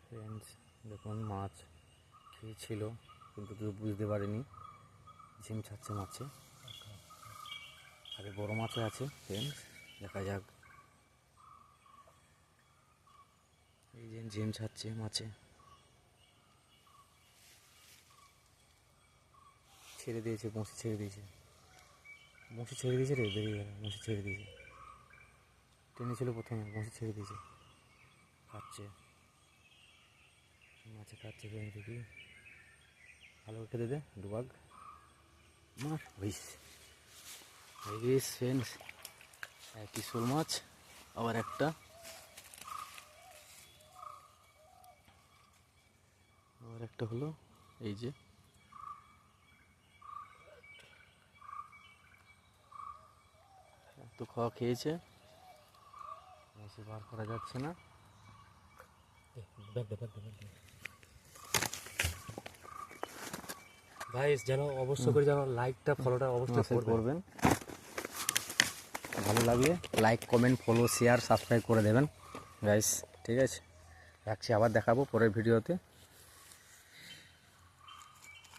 Friends দেখুন মাছ খেয়েছিল কিন্তু কেউ বুঝতে পারেনি, ঝিম ছাড়ছে মাছে। আরে বড় মাছও আছে ফ্রেন্ডস, দেখা যাক। এই যে ঝিম ছাড়ছে মাছে, ছেড়ে দিয়েছে, বঁশি ছেড়ে দিয়েছে, বঁশি ছেড়ে দিয়েছে রে, বেরিয়ে গেল, বঁশি ছেড়ে দিয়েছে। টেনেছিল প্রথমে, বঁশি ছেড়ে দিয়েছে, খাচ্ছে মাছে, খাচ্ছে ফ্রেন্ডস। দেখি ভালো খেতে দে, ডুবাগ মাছ হইস হইস ফ্রেন্ডস। একই শোল মাছ, আবার একটা, আবার একটা হলো। এই যে তো খাওয়া খেয়েছে, মাছে বার করা যাচ্ছে না। ভাই যেন অবশ্যই করে যেন লাইকটা ফলোটা অবশ্যই করবেন। ভালো লাগলে like, comment, follow, share, subscribe করে দেবেন গাইস। ঠিক আছে, রাখছি, আবার দেখাবো পরের ভিডিওতে।